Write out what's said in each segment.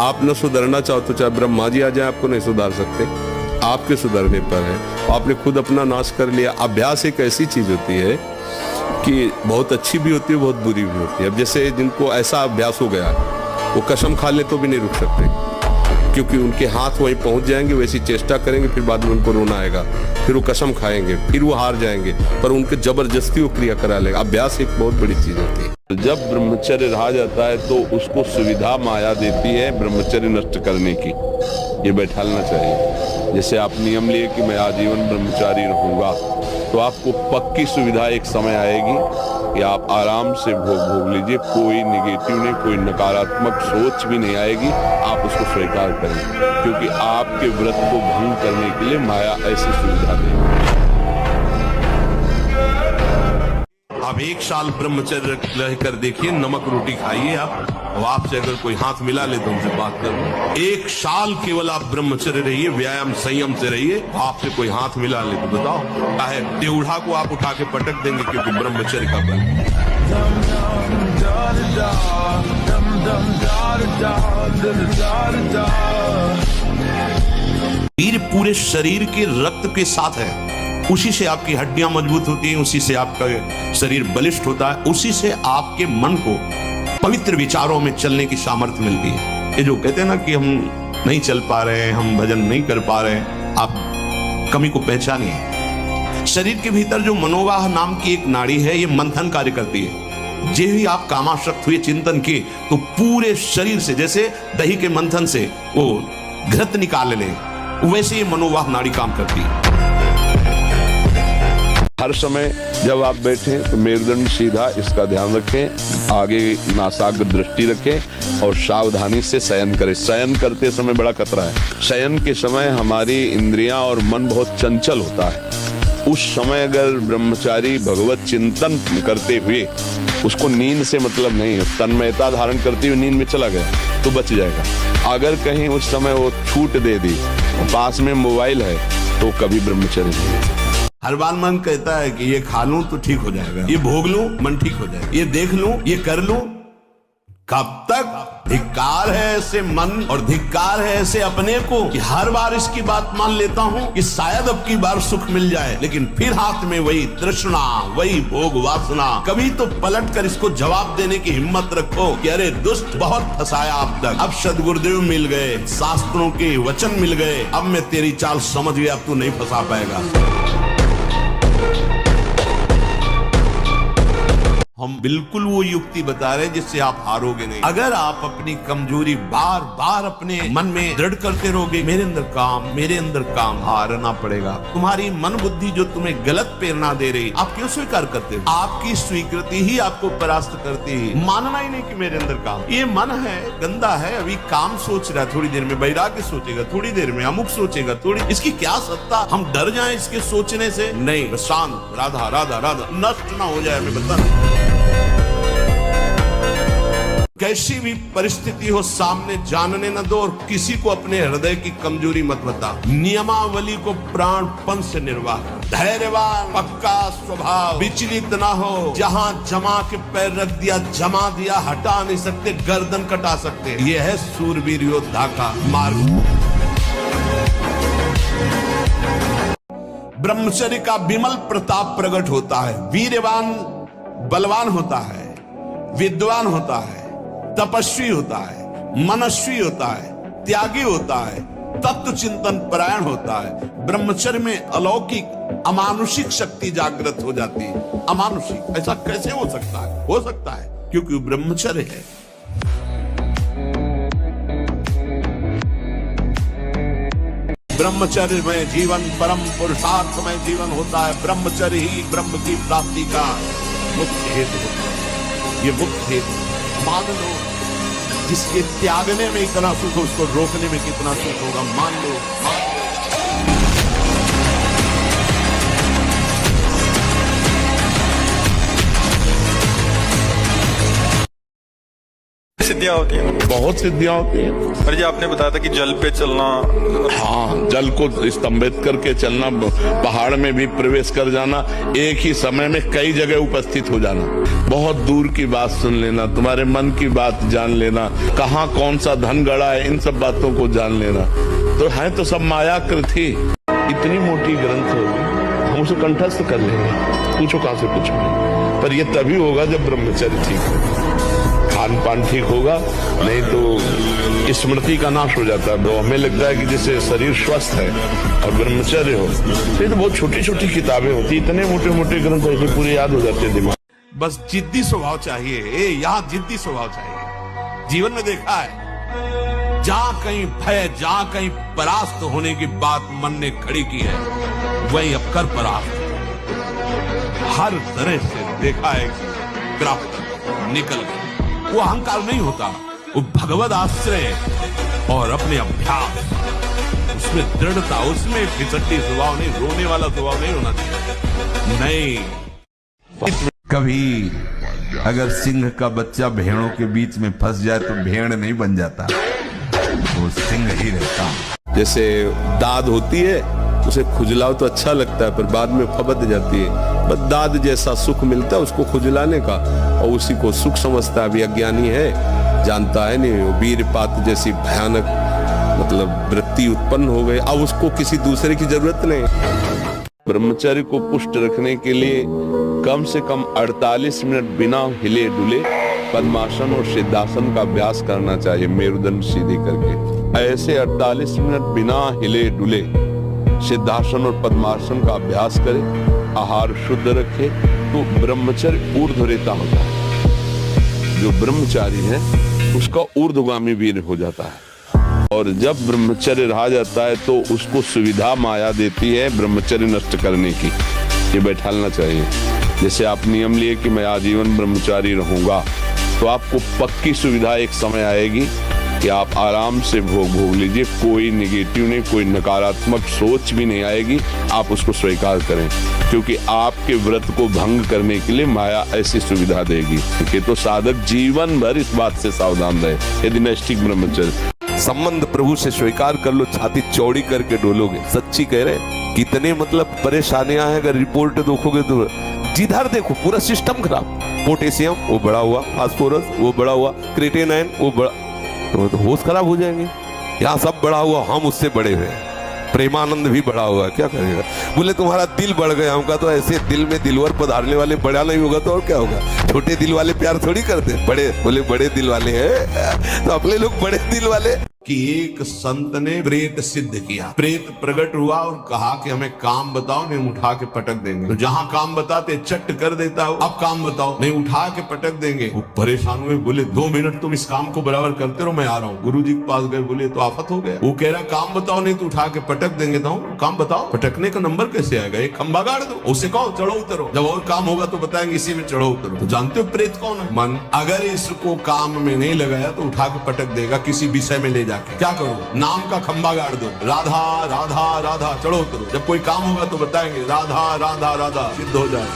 आप न सुधरना चाहो तो चाहे ब्रह्मा जी आ जाए, आपको नहीं सुधार सकते। आपके सुधरने पर है। आपने खुद अपना नाश कर लिया। अभ्यास एक ऐसी चीज होती है कि बहुत अच्छी भी होती है, बहुत बुरी भी होती है। अब जैसे जिनको ऐसा अभ्यास हो गया, वो कसम खा ले तो भी नहीं रुक सकते, क्योंकि उनके हाथ वहीं पहुंच जाएंगे, वैसी चेष्टा करेंगे, फिर बाद में उनको रोना आएगा, फिर वो कसम खाएंगे, फिर वो हार जाएंगे, पर उनके जबरदस्ती वो क्रिया करा लेगा। अभ्यास एक बहुत बड़ी चीज होती है। जब ब्रह्मचर्य रहा जाता है तो उसको सुविधा माया देती है ब्रह्मचर्य नष्ट करने की। ये बैठालना चाहिए। जैसे आप नियम लिए कि मैं आजीवन ब्रह्मचारी रहूंगा, तो आपको पक्की सुविधा एक समय आएगी कि आप आराम से भोग लीजिए। कोई निगेटिव नहीं, कोई नकारात्मक सोच भी नहीं आएगी। आप उसको स्वीकार करेंगे, क्योंकि आपके व्रत को भंग करने के लिए माया ऐसी सुविधा देगी। आप 1 साल ब्रह्मचर्य रहकर देखिए, नमक रोटी खाइए आप, और आपसे अगर कोई हाथ मिला ले तो उनसे बात करो। 1 साल केवल आप ब्रह्मचर्य रहिए, व्यायाम संयम से रहिए। आपसे कोई हाथ मिला ले तो बताओ, चाहे टेढ़ा को आप उठा के पटक देंगे, क्योंकि ब्रह्मचर्य का बल। वीर पूरे शरीर के रक्त के साथ है। उसी से आपकी हड्डियां मजबूत होती हैं, उसी से आपका शरीर बलिष्ठ होता है, उसी से आपके मन को पवित्र विचारों में चलने की सामर्थ्य मिलती है। ये जो कहते हैं ना कि हम नहीं चल पा रहे हैं, हम भजन नहीं कर पा रहे हैं, आप कमी को पहचानिए। शरीर के भीतर जो मनोवाह नाम की एक नाड़ी है, ये मंथन कार्य करती है। जे ही आप कामासक्त हुए चिंतन किए, तो पूरे शरीर से जैसे दही के मंथन से वो घृत निकाल ले, वैसे ये मनोवाह नाड़ी काम करती है। हर समय जब आप बैठे तो मेरुदंड सीधा, इसका ध्यान रखें, आगे नासाग्र दृष्टि रखें और सावधानी से शयन करें। शयन करते समय बड़ा खतरा है। शयन के समय हमारी इंद्रियां और मन बहुत चंचल होता है। उस समय अगर ब्रह्मचारी भगवत चिंतन करते हुए, उसको नींद से मतलब नहीं है, तन्मयता धारण करते हुए नींद में चला गया तो बच जाएगा। अगर कहीं उस समय वो छूट दे दी, पास में मोबाइल है, तो कभी ब्रह्मचर्य नहीं। हर बार मन कहता है कि ये खा लूं तो ठीक हो जाएगा, ये भोग लूं मन ठीक हो जाएगा, ये देख लूं, ये कर लूं। कब तक? धिक्कार है ऐसे मन और धिक्कार है ऐसे अपने को कि हर बार इसकी बात मान लेता हूं कि शायद अब की बार सुख मिल जाए, लेकिन फिर हाथ में वही तृष्णा, वही भोग वासना। कभी तो पलट कर इसको जवाब देने की हिम्मत रखो कि अरे दुष्ट, बहुत फंसाया अब तक, अब सदगुरुदेव मिल गए, शास्त्रों के वचन मिल गए, अब मैं तेरी चाल समझ गया, अब तू नहीं फंसा पाएगा। हम बिल्कुल वो युक्ति बता रहे हैं जिससे आप हारोगे नहीं। अगर आप अपनी कमजोरी बार बार अपने मन में दृढ़ करते रहोगे, मेरे अंदर काम, मेरे अंदर काम, हारना पड़ेगा। तुम्हारी मन बुद्धि जो तुम्हें गलत प्रेरणा दे रही, आप क्यों स्वीकार करते हो? आपकी स्वीकृति ही आपको परास्त करती है। मानना ही नहीं कि मेरे अंदर काम, ये मन है, गंदा है, अभी काम सोच रहा है, थोड़ी देर में वैराग्य सोचेगा, थोड़ी देर में अमुक सोचेगा, थोड़ी, इसकी क्या सत्ता, हम डर जाएं इसके सोचने से? नहीं, शांत, राधा राधा राधा, नष्ट ना हो जाए, मैं बता। कैसी भी परिस्थिति हो, सामने जानने न दो और किसी को अपने हृदय की कमजोरी मत बता। नियमावली को प्राणपन से निर्वाह कर। धैर्यवान, पक्का स्वभाव, विचलित ना हो। जहां जमा के पैर रख दिया, जमा दिया, हटा नहीं सकते, गर्दन कटा सकते। यह है सूरवीर योद्धा का मार्ग। ब्रह्मचर्य का विमल प्रताप प्रकट होता है। वीरवान बलवान होता है, विद्वान होता है, तपस्वी होता है, मनस्वी होता है, त्यागी होता है, तत्व चिंतन परायण होता है। ब्रह्मचर्य में अलौकिक अमानुषिक शक्ति जागृत हो जाती है। अमानुषिक, ऐसा कैसे हो सकता है? हो सकता है क्योंकि ब्रह्मचर्य है। ब्रह्मचर्य में जीवन परम पुरुषार्थमय जीवन होता है। ब्रह्मचर्य ही ब्रह्म की प्राप्ति का मुख्य हेतु होता है। ये मुख्य हेतु मान लो, जिसके त्यागने में इतना सुख हो, उसको रोकने में कितना सुख होगा, मान लो। सिद्धियां होती हैं? बहुत सिद्धियां होती हैं। पर जी आपने बताया था कि जल पे चलना। हाँ, जल को स्तंभित करके चलना, पहाड़ में भी प्रवेश कर जाना, एक ही समय में कई जगह उपस्थित हो जाना, बहुत दूर की बात सुन लेना, तुम्हारे मन की बात जान लेना, कहाँ कौन सा धन गड़ा है, इन सब बातों को जान लेना। तो है तो सब मायाकृत ही। इतनी मोटी ग्रंथ होगी, हम उसे कंठस्थ कर लेंगे, पूछो कहां से पूछो। पर ये तभी होगा जब ब्रह्मचर्य ठीक होगा, खान पान ठीक होगा, नहीं तो स्मृति का नाश हो जाता है। तो हमें लगता है कि जैसे शरीर स्वस्थ है और ब्रह्मचर्य हो, तो ये तो बहुत छोटी छोटी किताबें होती, इतने मोटे मोटे ग्रंथ ऐसे पूरे याद हो जाते हैं दिमाग। बस जिद्दी स्वभाव चाहिए, यहाँ जिद्दी स्वभाव चाहिए। जीवन में देखा है, जहां कहीं भय, जहां कहीं परास्त होने की बात मन ने खड़ी की है, वही अब कर परास्त। हर तरह से देखा है कि प्राप्त निकल गए। वो अहंकार नहीं होता, वो भगवद आश्रय और अपने अभ्यास, उसमें दृढ़ता, उसमें फिसड्डी स्वभाव नहीं, रोने वाला स्वभाव नहीं होना चाहिए। नहीं, कभी अगर सिंह का बच्चा भेड़ों के बीच में फंस जाए तो भेड़ नहीं बन जाता, वो सिंह ही रहता। जैसे दाद होती है, उसे खुजलाओ तो अच्छा लगता है, पर बाद में फबत जाती है। बस दाद जैसा सुख मिलता है उसको खुजलाने का, और उसी को सुख समझता है। अभी अज्ञानी है, जानता है नहीं, वो वीरपात जैसी भयानक मतलब वृत्ति उत्पन्न हो गई, अब उसको किसी दूसरे की जरूरत नहीं। ब्रह्मचर्य को पुष्ट रखने के लिए कम से कम 48 मिनट बिना हिले डुले पद्मासन और सिद्धासन का अभ्यास करना चाहिए, मेरुदंड सीधी करके। ऐसे 48 मिनट बिना हिले डुले सिद्धासन और पद्मासन का अभ्यास करे, आहार शुद्ध रखे, तो ब्रह्मचर्य ऊर्ध्वरेता होता है। जो ब्रह्मचारी है उसका ऊर्ध्वगामी वीर हो जाता है। और जब ब्रह्मचर्य रहा जाता है तो उसको सुविधा माया देती है ब्रह्मचर्य नष्ट करने की। ये बैठालना चाहिए। जैसे आप नियम लिए कि मैं आजीवन ब्रह्मचारी रहूंगा, तो आपको पक्की सुविधा एक समय आएगी कि आप आराम से भोग लीजिए, कोई नेगेटिव नहीं, कोई नकारात्मक सोच भी नहीं आएगी। आप उसको स्वीकार करें, क्योंकि आपके व्रत को भंग करने के लिए माया ऐसी सुविधा देगी कि तो साधक जीवन भर इस बात से सावधान रहे। यदि नैष्ठिक ब्रह्मचर्य संबंध प्रभु से स्वीकार कर लो, छाती चौड़ी करके डोलोगे। सच्ची कह रहे, कितने मतलब परेशानियां हैं। अगर रिपोर्ट देखोगे तो जिधर देखो पूरा सिस्टम खराब। पोटेशियम वो बढ़ा हुआ, फास्फोरस वो बढ़ा हुआ, क्रिएटिनिन वो बढ़ा, तो होश खराब हो जाएंगे। यहाँ सब बढ़ा हुआ, हम उससे बड़े हुए। प्रेमानंद भी बढ़ा हुआ, क्या करेगा। बोले तुम्हारा दिल बढ़ गया। हमका तो ऐसे दिल में दिलवर पधारने वाले बढ़ा नहीं होगा तो और क्या होगा। छोटे दिल वाले प्यार थोड़ी करते, बड़े बोले बड़े दिल वाले हैं, तो अपने लोग बड़े दिल वाले। कि एक संत ने प्रेत सिद्ध किया। प्रेत प्रकट हुआ और कहा कि हमें काम बताओ, नहीं उठा के पटक देंगे। तो जहां काम बताते चट कर देता हो, अब काम बताओ, नहीं उठा के पटक देंगे। वो परेशान हुए, बोले 2 मिनट तुम इस काम को बराबर करते रहो, मैं आ रहा हूँ। गुरुजी के पास गए, बोले तो आफत हो गया। वो कह रहा काम बताओ, नहीं तो उठा के पटक देंगे। तो काम बताओ, पटकने का नंबर कैसे आएगा, एक खंबा गाड़ दो, उसे कहो चढ़ो उतरो, जब और काम होगा तो बताएंगे इसी में चढ़ो उतरो। तो जानते हो प्रेत कौन है? मन। अगर इसको काम में नहीं लगाया तो उठा के पटक देगा किसी विषय में ले जाके। क्या करो, नाम का खंबा गाड़ दो, राधा राधा राधा, चढ़ो उतरो, जब कोई काम होगा तो बताएंगे राधा राधा राधा, सिद्ध हो जाए।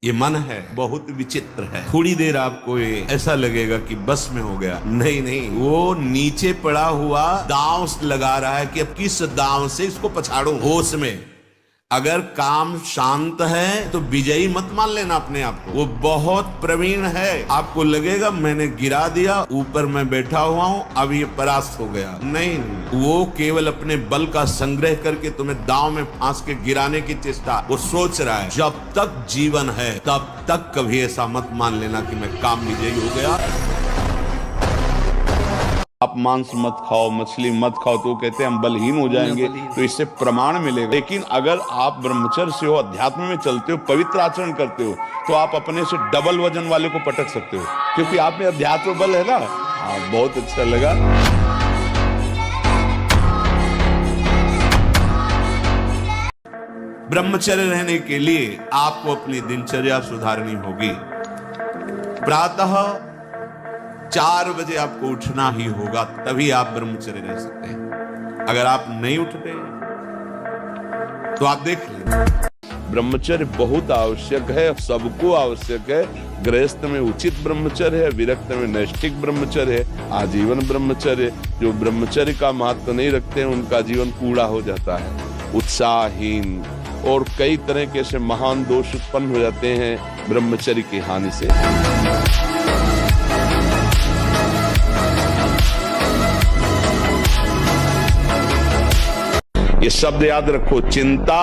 ये मन है, बहुत विचित्र है। थोड़ी देर आपको ये ऐसा लगेगा कि बस में हो गया, नहीं नहीं, वो नीचे पड़ा हुआ दांव लगा रहा है कि अब किस दांव से इसको पछाड़ूं। होश में अगर काम शांत है तो विजयी मत मान लेना अपने आप को। वो बहुत प्रवीण है, आपको लगेगा मैंने गिरा दिया, ऊपर मैं बैठा हुआ हूं, अब ये परास्त हो गया। नहीं, वो केवल अपने बल का संग्रह करके तुम्हें दांव में फांस के गिराने की चेष्टा वो सोच रहा है। जब तक जीवन है तब तक कभी ऐसा मत मान लेना कि मैं काम विजयी हो गया। आप मांस मत खाओ, मछली मत खाओ, तो कहते हैं हम बलहीन हो जाएंगे, तो इससे प्रमाण मिलेगा। लेकिन अगर आप ब्रह्मचर्य से हो, अध्यात्म में चलते हो, पवित्र आचरण करते हो, तो आप अपने से डबल वजन वाले को पटक सकते हो, क्योंकि आप में अध्यात्म बल है ना। बहुत अच्छा लगा। ब्रह्मचर्य रहने के लिए आपको अपनी दिनचर्या सुधारनी होगी। प्रातः 4 बजे आपको उठना ही होगा, तभी आप ब्रह्मचर्य रह सकते हैं। अगर आप नहीं उठते तो आप देख लें। ब्रह्मचर्य बहुत आवश्यक है, सबको आवश्यक है। गृहस्थ में उचित ब्रह्मचर्य है, विरक्त में नैष्ठिक ब्रह्मचर्य है, आजीवन ब्रह्मचर्य। जो ब्रह्मचर्य का महत्व नहीं रखते हैं उनका जीवन कूड़ा हो जाता है, उत्साहहीन, और कई तरह के ऐसे महान दोष उत्पन्न हो जाते हैं ब्रह्मचर्य की हानि से। ये शब्द याद रखो, चिंता,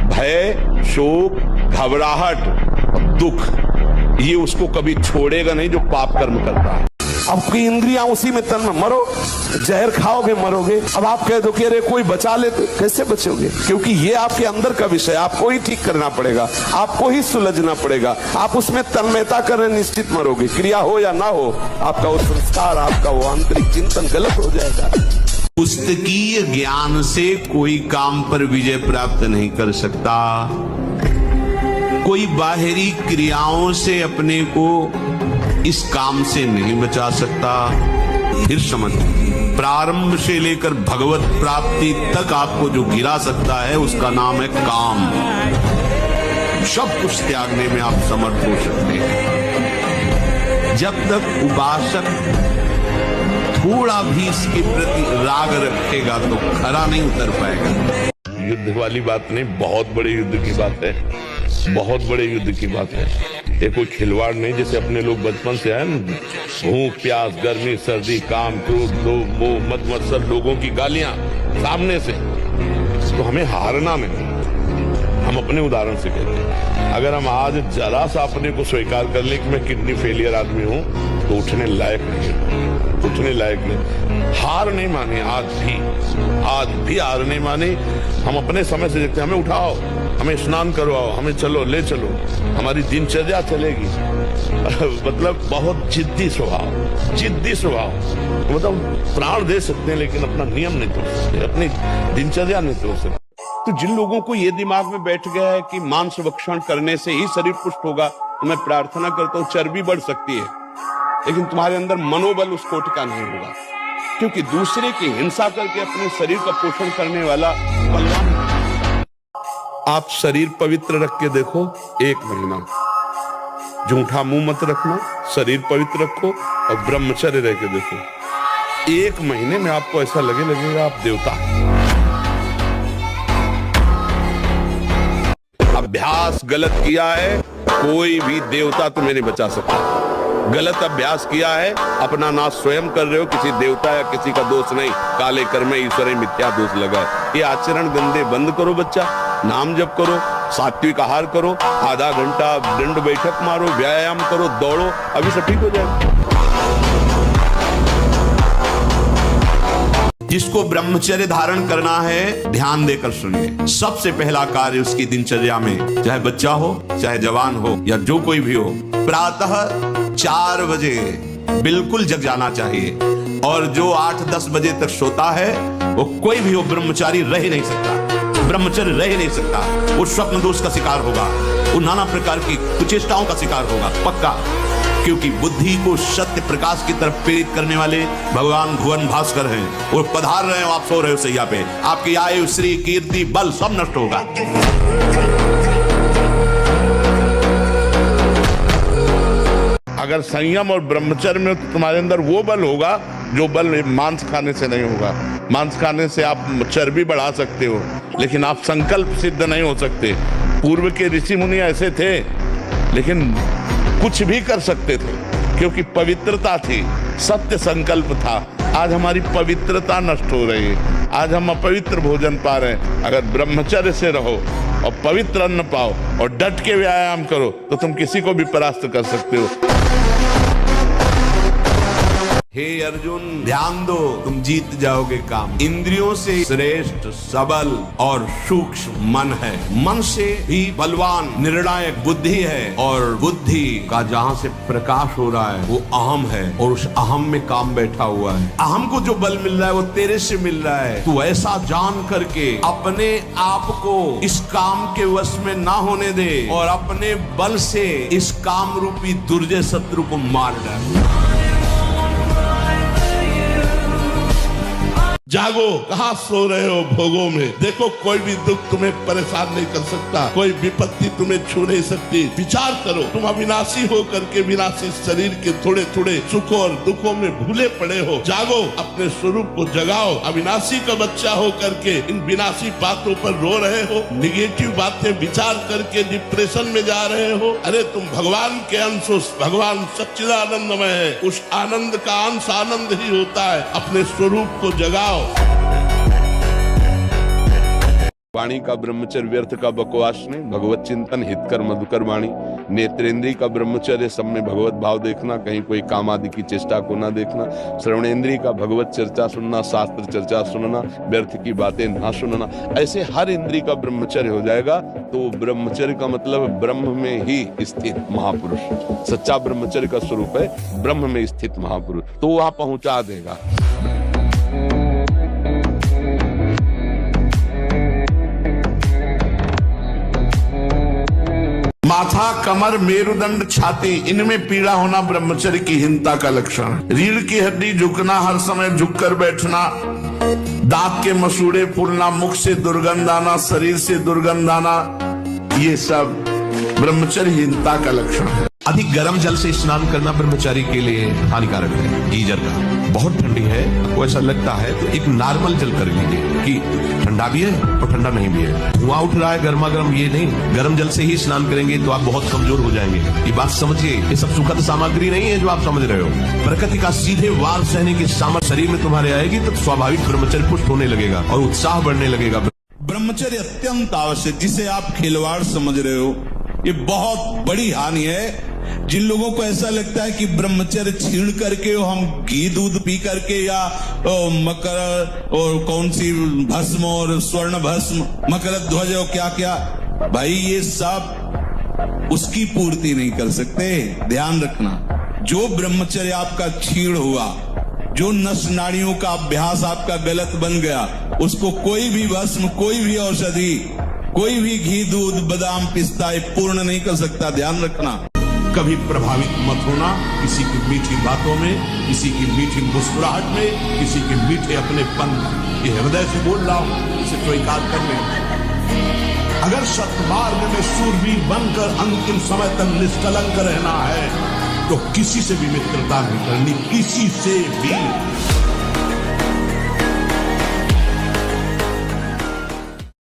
भय, शोक, घबराहट, दुख, ये उसको कभी छोड़ेगा नहीं जो पाप कर्म करता है। आपकी इंद्रियां उसी में तन में, मरो, जहर खाओगे मरोगे। अब आप कह दो कि अरे कोई बचा ले, तो कैसे बचोगे? क्योंकि ये आपके अंदर का विषय, आपको ही ठीक करना पड़ेगा, आपको ही सुलझना पड़ेगा। आप उसमें तन्मयता करने निश्चित मरोगे, क्रिया हो या ना हो, आपका वो संस्कार, आपका वो आंतरिक चिंतन गलत हो जाएगा। पुस्तकीय ज्ञान से कोई काम पर विजय प्राप्त नहीं कर सकता, कोई बाहरी क्रियाओं से अपने को इस काम से नहीं बचा सकता। फिर समझ, प्रारंभ से लेकर भगवत प्राप्ति तक आपको जो गिरा सकता है उसका नाम है काम। सब कुछ त्यागने में आप समर्थ हो सकते हैं जब तक उपासक थोड़ा भी इसके प्रति राग रखेगा तो खरा नहीं उतर पाएगा। युद्ध वाली बात नहीं, बहुत बड़े युद्ध की बात है, बहुत बड़े युद्ध की बात है। ये कोई खिलवाड़ नहीं, जैसे अपने लोग बचपन से आए ना, भूख प्यास गर्मी सर्दी काम क्रोध लोभ मोह मद मत्सर, लोगों की गालियां सामने से, तो हमें हारना नहीं। हम अपने उदाहरण से कहते हैं, अगर हम आज जरा सा अपने को स्वीकार कर ले कि मैं किडनी फेलियर आदमी हूं, तो उठने लायक नहीं, उठने लायक नहीं। हार नहीं मानी, आज भी हार नहीं मानी। हम अपने समय से देखते हैं, हमें उठाओ, हमें स्नान करवाओ, हमें चलो ले चलो, हमारी दिनचर्या चलेगी। मतलब बहुत जिद्दी स्वभाव, जिद्दी स्वभाव, मतलब प्राण दे सकते हैं लेकिन अपना नियम नहीं तोड़ सकते, अपनी दिनचर्या नहीं तोड़ सकते। तो जिन लोगों को ये दिमाग में बैठ गया है कि मांस भक्षण करने से ही शरीर पुष्ट होगा, तो मैं प्रार्थना करता हूँ चर्बी बढ़ सकती है लेकिन तुम्हारे अंदर मनोबल उस कोटि का नहीं होगा, क्योंकि दूसरे की हिंसा करके अपने शरीर का पोषण करने वाला बलवान। आप शरीर पवित्र रख के देखो, 1 महीना झूठा मुंह मत रखना, शरीर पवित्र रखो और ब्रह्मचर्य रह के देखो, 1 महीने में आपको ऐसा लगेगा आप देवता हैं। अभ्यास गलत किया है, कोई भी देवता तुम्हें नहीं बचा सकता। गलत अभ्यास किया है, अपना नाश स्वयं कर रहे हो, किसी देवता या किसी का दोष नहीं। काले कर्म में ईश्वर मिथ्या दोष लगा है। ये आचरण गंदे बंद करो बच्चा, नाम जप करो, सात्विक आहार करो, आधा घंटा दंड बैठक मारो, व्यायाम करो, दौड़ो, अभी सब ठीक हो जाएगा। जिसको ब्रह्मचर्य धारण करना है, ध्यान देकर सुनिए। सबसे पहला कार्य उसकी दिनचर्या में, चाहे बच्चा हो, चाहे जवान हो, या जो कोई भी हो, प्रातः 4 बजे बिल्कुल जग जाना चाहिए। और जो 8-10 बजे तक सोता है, वो कोई भी हो, ब्रह्मचारी रह ही नहीं सकता, ब्रह्मचर्य रह ही नहीं सकता। वो स्वप्न दोष का शिकार होगा, वो नाना प्रकार की कुचेष्टाओं का शिकार होगा, पक्का। क्योंकि बुद्धि को सत्य प्रकाश की तरफ प्रेरित करने वाले भगवान भुवन भास्कर हैं। वो पधार रहे हो, आप सो रहे हो सैया पे, आपकी आयु श्री कीर्ति बल सब नष्ट होगा। अगर संयम और ब्रह्मचर्य में तो तुम्हारे अंदर वो बल होगा जो बल मांस खाने से नहीं होगा। मांस खाने से आप चर्बी बढ़ा सकते हो, लेकिन आप संकल्प सिद्ध नहीं हो सकते। पूर्व के ऋषि मुनि ऐसे थे, लेकिन कुछ भी कर सकते थे, क्योंकि पवित्रता थी, सत्य संकल्प था। आज हमारी पवित्रता नष्ट हो रही है, आज हम अपवित्र भोजन पा रहे हैं। अगर ब्रह्मचर्य से रहो और पवित्र अन्न पाओ और डट के व्यायाम करो, तो तुम किसी को भी परास्त कर सकते हो। हे अर्जुन, ध्यान दो, तुम जीत जाओगे काम। इंद्रियों से श्रेष्ठ सबल और सूक्ष्म मन है। मन से भी बलवान निर्णायक बुद्धि है, और बुद्धि का जहां से प्रकाश हो रहा है वो अहम है, और उस अहम में काम बैठा हुआ है। अहम को जो बल मिल रहा है वो तेरे से मिल रहा है। तू ऐसा जान करके अपने आप को इस काम के वश में ना होने दे, और अपने बल से इस काम रूपी दुर्जय शत्रु को मार डाल। जागो, कहाँ सो रहे हो भोगों में। देखो कोई भी दुख तुम्हें परेशान नहीं कर सकता, कोई विपत्ति तुम्हें छू नहीं सकती। विचार करो, तुम अविनाशी हो करके विनाशी शरीर के थोड़े थोड़े सुखों और दुखों में भूले पड़े हो। जागो, अपने स्वरूप को जगाओ। अविनाशी का बच्चा हो करके इन विनाशी बातों पर रो रहे हो, निगेटिव बातें विचार करके डिप्रेशन में जा रहे हो। अरे तुम भगवान के अंश हो, भगवान सच्चिदानंदमय है, उस आनंद का अंश आनंद ही होता है। अपने स्वरूप को जगाओ। वाणी का ब्रह्मचर्य व्यर्थ का बकवास नहीं, भगवत चिंतन हितकर मधुकर वाणी। नेत्रेंद्रिय का ब्रह्मचर्य सब में भगवत भाव देखना, कहीं कोई काम आदि की चेष्टा को ना देखना। श्रवणेंद्रिय का भगवत चर्चा सुनना, शास्त्र चर्चा सुनना, व्यर्थ की बातें ना सुनना। ऐसे हर इंद्रिय का ब्रह्मचर्य हो जाएगा तो ब्रह्मचर्य का मतलब ब्रह्म में ही स्थित महापुरुष। सच्चा ब्रह्मचर्य का स्वरूप है ब्रह्म में स्थित महापुरुष, तो वहां पहुंचा देगा। माथा, कमर, मेरुदंड, छाती, इनमें पीड़ा होना ब्रह्मचर्य की हीनता का लक्षण। रीढ़ की हड्डी झुकना, हर समय झुककर बैठना, दांत के मसूड़े फूलना, मुख से दुर्गंध आना, शरीर से दुर्गंध आना, ये सब ब्रह्मचर्यहीनता का लक्षण है। अधिक गर्म जल से स्नान करना ब्रह्मचारी के लिए हानिकारक है। गीजर का बहुत ठंडी है, आपको ऐसा लगता है तो एक नॉर्मल जल कर लीजिए कि ठंडा भी है और ठंडा नहीं भी है। धुआं उठ रहा है गर्मा गर्म, ये नहीं, गर्म जल से ही स्नान करेंगे तो आप बहुत कमजोर हो जाएंगे। ये बात समझिए, ये सब सुखद सामग्री नहीं है जो आप समझ रहे हो। प्रकृति का सीधे वार सहने की सामर्थ्य शरीर में तुम्हारे आएगी तो स्वाभाविक ब्रह्मचर्य पुष्ट होने लगेगा और उत्साह बढ़ने लगेगा। ब्रह्मचर्य अत्यंत आवश्यक, जिसे आप खिलवाड़ समझ रहे हो, ये बहुत बड़ी हानि है। जिन लोगों को ऐसा लगता है कि ब्रह्मचर्य छीण करके हम घी दूध पी करके या मकर और कौन सी भस्म और स्वर्ण भस्म, मकर ध्वज और क्या क्या, भाई ये सब उसकी पूर्ति नहीं कर सकते। ध्यान रखना, जो ब्रह्मचर्य आपका छीण हुआ, जो नस नाड़ियों का अभ्यास आपका गलत बन गया, उसको कोई भी भस्म, कोई भी औषधि, कोई भी घी दूध बादाम पिस्ता पूर्ण नहीं कर सकता। ध्यान रखना। कभी प्रभावित मत होना किसी की मीठी बातों में, किसी की मीठी मुस्कुराहट में, किसी के मीठे अपनेपन में। ये हृदय से बोल रहा हूं, इसे स्वीकार कर लें। अगर सत्मार्ग में शूरवीर बनकर अंतिम समय तक निष्कलंक रहना है तो किसी से भी मित्रता नहीं करनी, किसी से भी।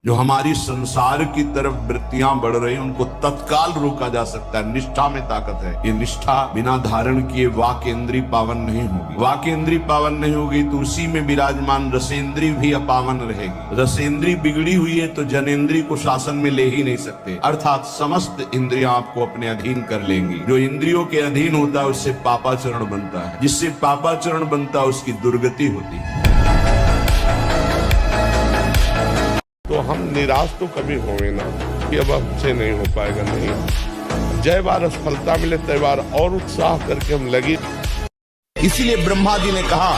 जो हमारी संसार की तरफ वृत्तियां बढ़ रही हैं उनको तत्काल रोका जा सकता है। निष्ठा में ताकत है। ये निष्ठा बिना धारण किए वाक्येंद्री पावन नहीं होगी। वाक्येंद्री पावन नहीं होगी तो उसी में विराजमान रसेंद्री भी अपावन रहेगी। रसेंद्री बिगड़ी हुई है तो जनेंद्री को शासन में ले ही नहीं सकते, अर्थात समस्त इंद्रियां आपको अपने अधीन कर लेंगी। जो इंद्रियों के अधीन होता है उससे पापाचरण बनता है, जिससे पापाचरण बनता है उसकी दुर्गति होती है। तो हम निराश तो कभी होंगे ना कि अब हमसे नहीं हो पाएगा। नहीं, जय बार सफलता मिले तय बार और उत्साह करके हम लगे। इसीलिए ब्रह्मा जी ने कहा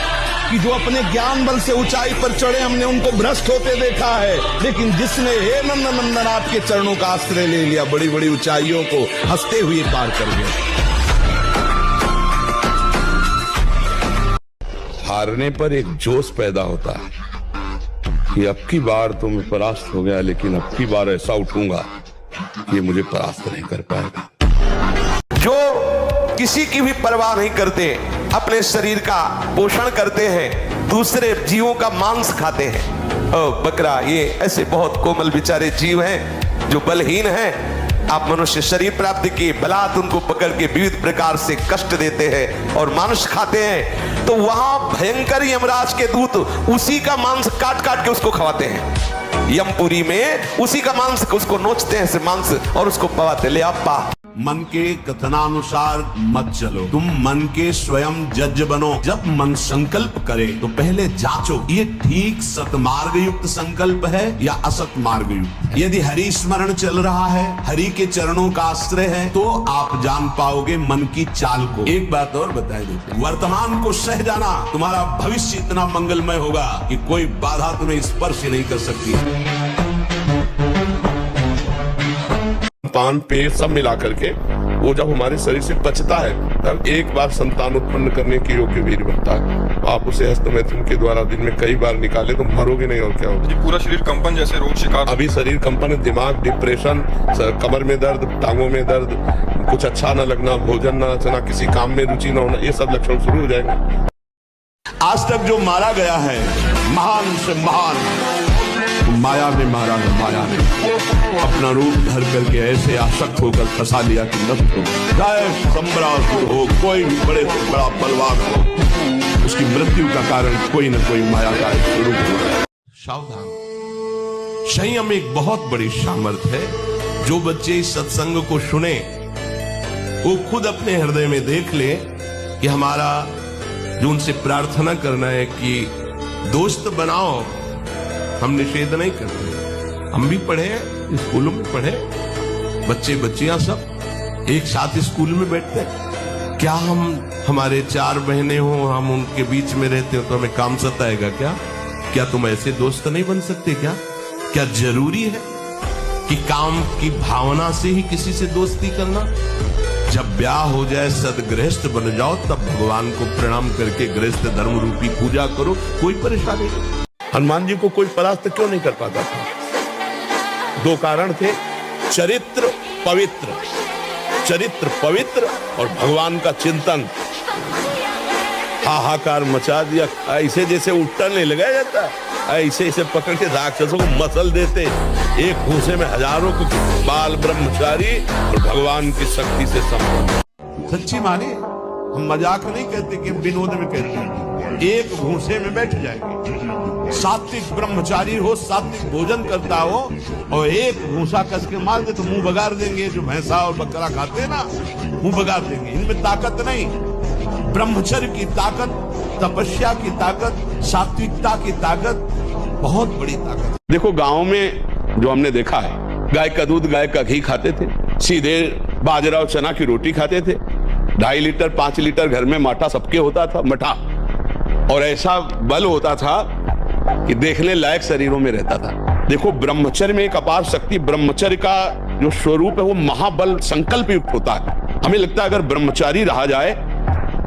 कि जो अपने ज्ञान बल से ऊंचाई पर चढ़े हमने उनको भ्रष्ट होते देखा है, लेकिन जिसने हे नंदन नंदन आपके चरणों का आश्रय ले लिया, बड़ी बड़ी ऊंचाइयों को हंसते हुए पार कर गया। हारने पर एक जोश पैदा होता है कि अब की बार तो मैं परास्त हो गया, लेकिन अब की बार ऐसा उठूंगा कि मुझे परास्त नहीं कर पाएगा। जो किसी की भी परवाह नहीं करते, अपने शरीर का पोषण करते हैं, दूसरे जीवों का मांस खाते हैं। बकरा, ये ऐसे बहुत कोमल बेचारे जीव हैं जो बलहीन हैं। आप मनुष्य शरीर प्राप्त किए, बलात् उनको पकड़ के विविध प्रकार से कष्ट देते हैं और मांस खाते हैं। तो वहां भयंकर यमराज के दूत उसी का मांस काट काट के उसको खवाते हैं। यमपुरी में उसी का मांस उसको नोचते हैं, से मांस, और उसको पवाते। ले आपा मन के कथनानुसार मत चलो, तुम मन के स्वयं जज बनो। जब मन संकल्प करे तो पहले जांचो ये ठीक सतमार्ग युक्त संकल्प है या असत मार्ग युक्त। यदि हरि स्मरण चल रहा है, हरि के चरणों का आश्रय है, तो आप जान पाओगे मन की चाल को। एक बात और बता देते, वर्तमान को सह जाना, तुम्हारा भविष्य इतना मंगलमय होगा कि कोई बाधा तुम्हें स्पर्श नहीं कर सकती। पान पे सब मिला करके वो जब हमारे शरीर से बचता है तब एक बार संतान उत्पन्न करने के योग्य वीर बनता है। आप उसे हस्तमैथुन के द्वारा दिन में कई बार निकाले तो मरोगे नहीं, और क्या होगा। जी पूरा शरीर कंपन जैसे रोग शिकार। अभी शरीर कंपन, दिमाग, डिप्रेशन, कमर में दर्द, टांगों में दर्द, कुछ अच्छा न लगना, भोजन न अच्छा, किसी काम में रुचि न होना, ये सब लक्षण शुरू हो जाएंगे। आज तक जो मारा गया है महान से महान, माया में मारा है, माया ने अपना रूप धर करके ऐसे आसक्त होकर फंसा लिया कि नष्ट हो चाहे सम्राट हो, कोई भी बड़े से बड़ा बलवान हो, उसकी मृत्यु का कारण कोई न कोई माया का एक स्वरूप है। सावधान। संयम एक बहुत बड़ी सामर्थ है। जो बच्चे इस सत्संग को सुने वो खुद अपने हृदय में देख ले कि हमारा जो उनसे प्रार्थना करना है कि दोस्त बनाओ, हम निषेध नहीं करते। हम भी पढ़े, स्कूलों में पढ़े, बच्चे बच्चियां सब एक साथ स्कूल में बैठते हैं। क्या हम हमारे 4 बहनें हो, हम उनके बीच में रहते हो तो हमें काम सताएगा क्या? क्या तुम ऐसे दोस्त नहीं बन सकते क्या? क्या जरूरी है कि काम की भावना से ही किसी से दोस्ती करना? जब ब्याह हो जाए, सदगृहस्थ बन जाओ, तब भगवान को प्रणाम करके गृहस्थ धर्म रूपी पूजा करो, कोई परेशानी नहीं। हनुमान जी को कोई परास्त क्यों नहीं कर पाता था? 2 कारण थे, चरित्र पवित्र, चरित्र पवित्र और भगवान का चिंतन। हाहाकार मचा दिया, ऐसे जैसे उल्टा नहीं लगाया जाता, ऐसे ऐसे पकड़ के राक्षसों को मसल देते। एक भूसे में हजारों को बाल ब्रह्मचारी और भगवान की शक्ति से संपन्न। सच्ची माने, हम मजाक नहीं कहते कि हम विनोद में कहते हैं। एक भूसे में बैठ जाएंगे, सात्विक ब्रह्मचारी हो, सात्विक भोजन करता हो, और एक भूसा कस के मार दे तो मुंह बगाड़ देंगे। जो भैंसा और बकरा खाते हैं ना, मुंह बगाड़ देंगे। इनमें ताकत नहीं, ब्रह्मचर्य की ताकत, तपस्या की ताकत, सात्विकता की ताकत, बहुत बड़ी ताकत। देखो गांव में जो हमने देखा है, गाय का दूध, गाय का घी खाते थे, सीधे बाजरा और चना की रोटी खाते थे, 2.5 लीटर 5 लीटर घर में माठा सबके होता था, मठा, और ऐसा बल होता था कि देखने लायक शरीरों में रहता था। देखो ब्रह्मचर्य में एक अपार शक्ति, ब्रह्मचर्य का जो स्वरूप है वो महाबल संकल्प युक्त होता है। हमें लगता है अगर ब्रह्मचारी रहा जाए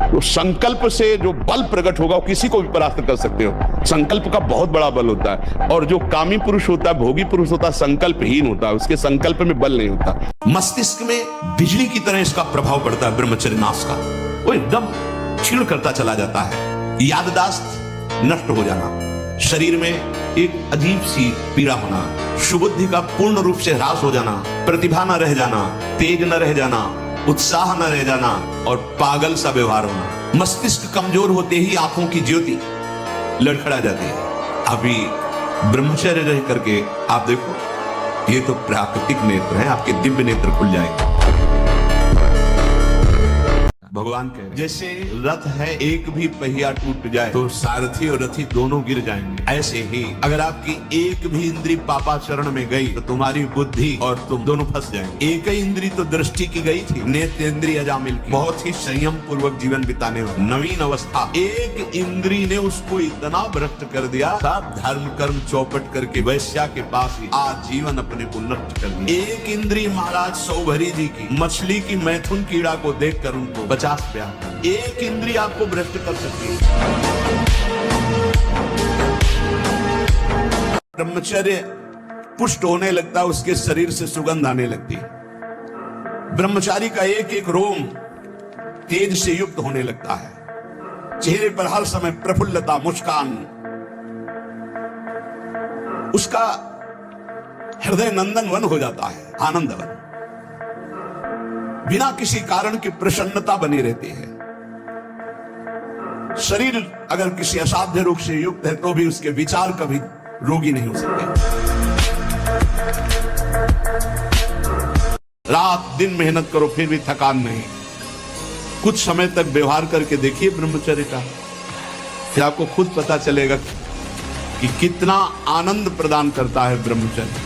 तो संकल्प से जो बल प्रकट होगा वो किसी को भी परास्त कर सकते हो। संकल्प का बहुत बड़ा बल होता है, और जो कामी पुरुष होता है, भोगी पुरुष होता है, संकल्पहीन होता है, उसके संकल्प में बल नहीं होता। मस्तिष्क में बिजली की तरह इसका प्रभाव पड़ता है ब्रह्मचर्य नाश का। वो एकदम क्षीण करता चला जाता है, याददाश्त नष्ट हो जाना, शरीर में एक अजीब सी पीड़ा होना, सुबुद्धि का पूर्ण रूप से ह्रास हो जाना, प्रतिभा न रह जाना, तेज न रह जाना, उत्साह न रह जाना, और पागल सा व्यवहार होना। मस्तिष्क कमजोर होते ही आंखों की ज्योति लड़खड़ा जाती है। अभी ब्रह्मचर्य रह करके आप देखो, ये तो प्राकृतिक नेत्र है, आपके दिव्य नेत्र खुल जाएंगे। भगवान कह रहे हैं, जैसे रथ है, एक भी पहिया टूट जाए तो सारथी और रथी दोनों गिर जाएंगे, ऐसे ही अगर आपकी एक भी इंद्री पापाचरण में गई तो तुम्हारी बुद्धि और तुम दोनों फंस जाएंगे। एक ही इंद्री तो दृष्टि की गई थी, नेत्र इंद्री अजामिल की, बहुत ही संयम पूर्वक जीवन बिताने वाली नवीन अवस्था, एक इंद्री ने उसको इतना भ्रष्ट कर दिया, सब धर्म कर्म चौपट करके वैश्या के पास ही आजीवन अपने को नष्ट कर दिया। एक इंद्री महाराज सौभरी जी की मछली की मैथुन कीड़ा को देखकर उनको 50 प्यार, एक इंद्रिय आपको भ्रष्ट कर सकती है। ब्रह्मचर्य पुष्ट होने लगता है, उसके शरीर से सुगंध आने लगती है। ब्रह्मचारी का एक एक रोम तेज से युक्त होने लगता है, चेहरे पर हर समय प्रफुल्लता, मुस्कान, उसका हृदय नंदन वन हो जाता है, आनंद वन, बिना किसी कारण की प्रसन्नता बनी रहती है। शरीर अगर किसी असाध्य रोग से युक्त है तो भी उसके विचार कभी रोगी नहीं हो सकते। रात दिन मेहनत करो फिर भी थकान नहीं। कुछ समय तक व्यवहार करके देखिए ब्रह्मचर्य का, फिर आपको खुद पता चलेगा कि कितना आनंद प्रदान करता है ब्रह्मचर्य।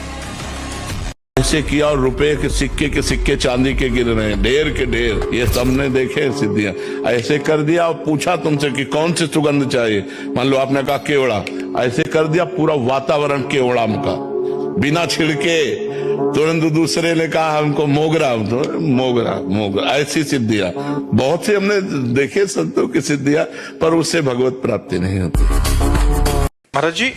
ऐसे किया और रुपए के सिक्के चांदी के गिर रहे हैं, ढेर के ढेर, ये सबने देखे सिद्धियां। ऐसे कर दिया और पूछा तुमसे कि कौन सी सुगंध चाहिए, मान लो आपने कहा केवड़ा, ऐसे कर दिया पूरा वातावरण केवड़ा का, बिना छिड़के। तुरंत दूसरे ने कहा हमको मोगरा, तो मोगरा ऐसी सिद्धियां बहुत से हमने देखे संतों की सिद्धियां, पर उससे भगवत प्राप्ति नहीं होती। महाराज जी,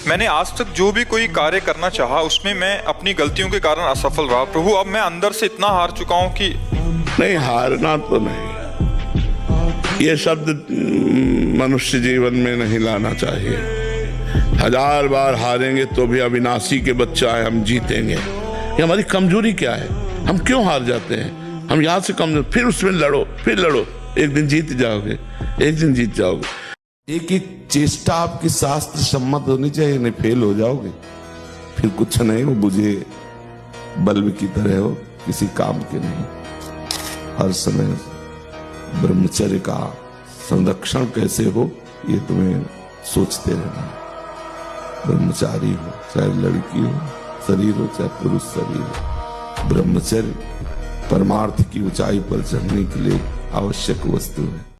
मैंने आज तक जो भी कोई कार्य करना चाहा उसमें मैं अपनी गलतियों के कारण असफल रहा प्रभु। अब मैं अंदर से इतना हार चुका हूं कि नहीं, हारना तो नहीं, ये शब्द मनुष्य जीवन में नहीं लाना चाहिए। 1000 बार हारेंगे तो भी अविनाशी के बच्चा है, हम जीतेंगे। ये हमारी कमजोरी क्या है, हम क्यों हार जाते हैं? हम यहाँ से कमजोर, फिर उसमें लड़ो, फिर लड़ो, एक दिन जीत जाओगे, एक दिन जीत जाओगे। एक एक चेष्टा आपकी शास्त्र सम्मत होनी चाहिए, नहीं फेल हो जाओगे, फिर कुछ नहीं हो, बुझे बल्ब की तरह हो, किसी काम के नहीं। हर समय ब्रह्मचर्य का संरक्षण कैसे हो ये तुम्हें सोचते रहना। ब्रह्मचारी हो, चाहे लड़की हो शरीर हो, चाहे पुरुष शरीर हो, ब्रह्मचर्य परमार्थ की ऊंचाई पर चढ़ने के लिए आवश्यक वस्तु है।